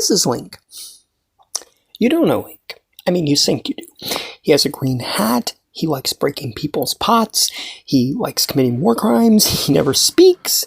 this is Link. You don't know Link. I mean, you think you do. He has a green hat. He likes breaking people's pots. He likes committing war crimes. He never speaks.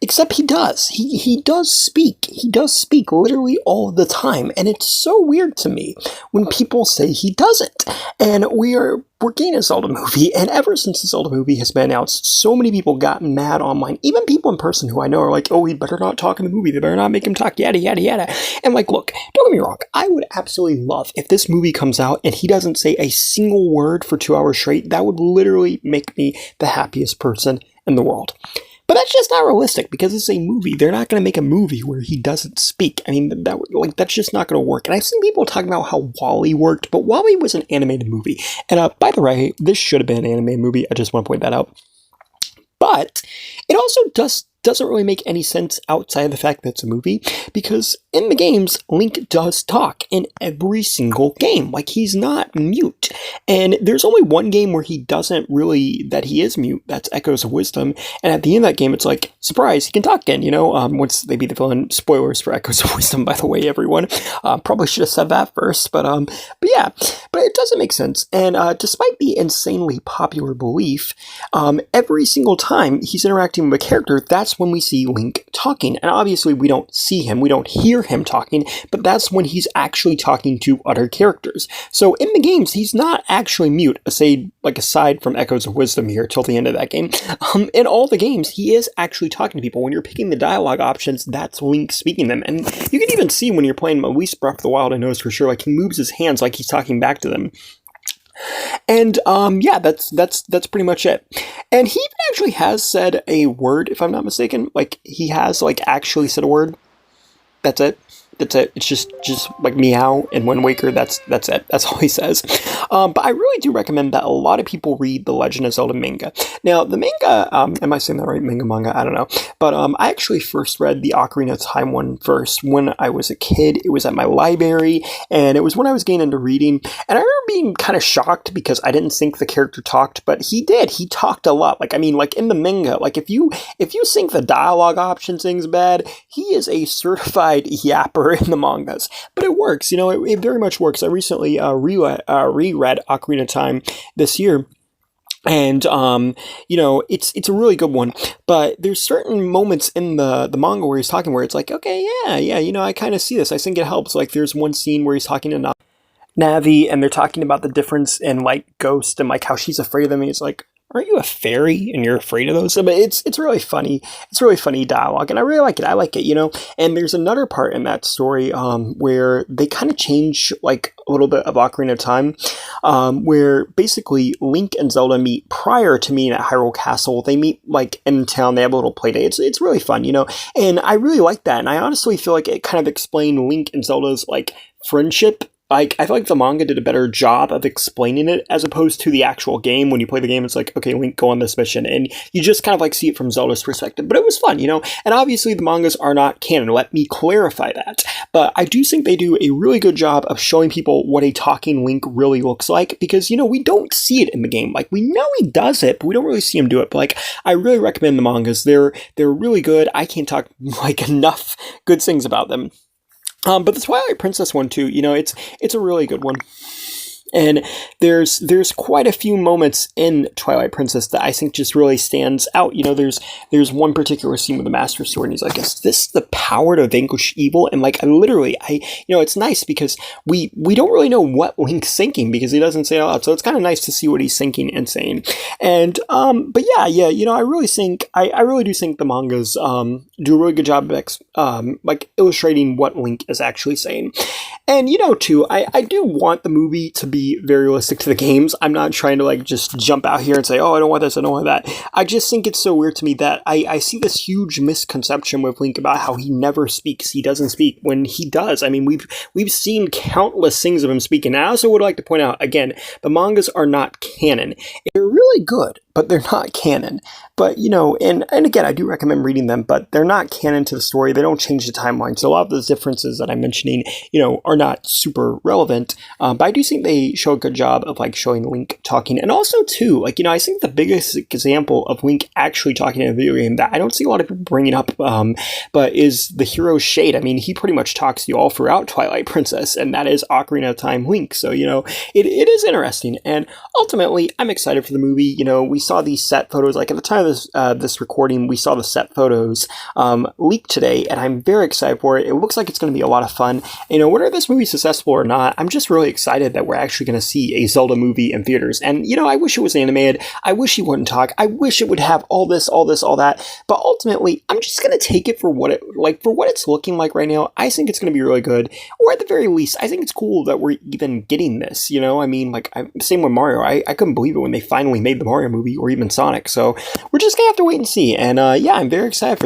Except he does. He does speak. He does speak literally all the time. And it's so weird to me when people say he doesn't. And we're getting a Zelda movie. And ever since the Zelda movie has been announced, so many people got mad online. Even people in person who I know are like, oh, he better not talk in the movie. They better not make him talk, yada, yada, yada. And like, look, don't get me wrong. I would absolutely love if this movie comes out and he doesn't say a single word for 2 hours straight. That would literally make me the happiest person in the world. But that's just not realistic because it's a movie. They're not going to make a movie where he doesn't speak. I mean, that's just not going to work. And I've seen people talking about how WALL-E worked, but WALL-E was an animated movie. And by the way, this should have been an animated movie. I just want to point that out. But it also doesn't really make any sense outside of the fact that it's a movie, because in the games, Link does talk in every single game. Like, he's not mute. And there's only one game where he doesn't really, that he is mute. That's Echoes of Wisdom. And at the end of that game, it's like, surprise, he can talk again, you know? Once they beat the villain. Spoilers for Echoes of Wisdom, by the way, everyone. Probably should have said that first, but yeah. But it doesn't make sense. And despite the insanely popular belief, every single time he's interacting with a character, that's when we see Link talking. And obviously we don't see him, we don't hear him talking, but that's when he's actually talking to other characters. So in the games, he's not actually mute, aside from Echoes of Wisdom here till the end of that game. In all the games, he is actually talking to people. When you're picking the dialogue options, that's Link speaking them. And you can even see when you're playing at least Breath of the Wild, I know for sure, like he moves his hands like he's talking back to them. And yeah, that's pretty much it. And he even actually has said a word, if I'm not mistaken. Like, he has actually said a word. That's it. It's just like meow and Wind Waker. That's it. That's all he says. But I really do recommend that a lot of people read the Legend of Zelda manga. Now, the manga, am I saying that right? Manga? I don't know. But I actually first read the Ocarina of Time one first when I was a kid. It was at my library, and it was when I was getting into reading. And I remember being kind of shocked because I didn't think the character talked, but he did. He talked a lot. Like, in the manga, if you think the dialogue option thing's bad, he is a certified yapper in the mangas. But it works, it very much works. I recently reread Ocarina of Time this year. And, it's a really good one, but there's certain moments in the manga where he's talking where it's like, okay, yeah, I kind of see this. I think it helps. Like, there's one scene where he's talking to Navi, and they're talking about the difference in, Ghost and, how she's afraid of them. And he's like, aren't you a fairy and you're afraid of those? But it's really funny. It's really funny dialogue, and I really like it. I like it, And there's another part in that story where they kind of change a little bit of Ocarina of Time, where basically Link and Zelda meet prior to meeting at Hyrule Castle. They meet in town. They have a little play day. It's really fun, And I really like that. And I honestly feel like it kind of explained Link and Zelda's friendship. I feel like the manga did a better job of explaining it as opposed to the actual game. When you play the game, it's like, okay, Link, go on this mission. And you just kind of see it from Zelda's perspective. But it was fun, And obviously the mangas are not canon. Let me clarify that. But I do think they do a really good job of showing people what a talking Link really looks like. Because, we don't see it in the game. We know he does it, but we don't really see him do it. But I really recommend the mangas. They're really good. I can't talk enough good things about them. But the Twilight Princess one too, it's a really good one. And there's quite a few moments in Twilight Princess that I think just really stands out. There's one particular scene with the Master Sword, and he's like, is this the power to vanquish evil? And it's nice because we don't really know what Link's thinking because he doesn't say it out loud. So it's kind of nice to see what he's thinking and saying. And, but yeah, I really do think the mangas, do a really good job of, illustrating what Link is actually saying. And, too, I do want the movie to be very realistic to the games. I'm not trying to just jump out here and say, oh, I don't want this, I don't want that. I just think it's so weird to me that I see this huge misconception with Link about how he never speaks. He doesn't speak when he does. I mean, we've seen countless things of him speaking. And I also would like to point out, again, the mangas are not canon. They're really good, but they're not canon. But, and again, I do recommend reading them, but they're not canon to the story. They don't change the timeline. So a lot of those differences that I'm mentioning, are not super relevant. But I do think they show a good job of showing Link talking. And also too, I think the biggest example of Link actually talking in a video game that I don't see a lot of people bringing up, but is the hero's shade. I mean, he pretty much talks to you all throughout Twilight Princess, and that is Ocarina of Time Link. So, it is interesting. And ultimately, I'm excited for the movie. We saw these set photos, at the time of this recording, we saw the set photos leaked today, and I'm very excited for it. It looks like it's going to be a lot of fun. Whether this movie's successful or not, I'm just really excited that we're actually going to see a Zelda movie in theaters. And, I wish it was animated. I wish he wouldn't talk. I wish it would have all this, all that. But ultimately, I'm just going to take it for what it's looking like right now. I think it's going to be really good. Or at the very least, I think it's cool that we're even getting this, I mean, same with Mario. I couldn't believe it when they finally made the Mario movie, or even Sonic. So we're just going to have to wait and see. And yeah, I'm very excited for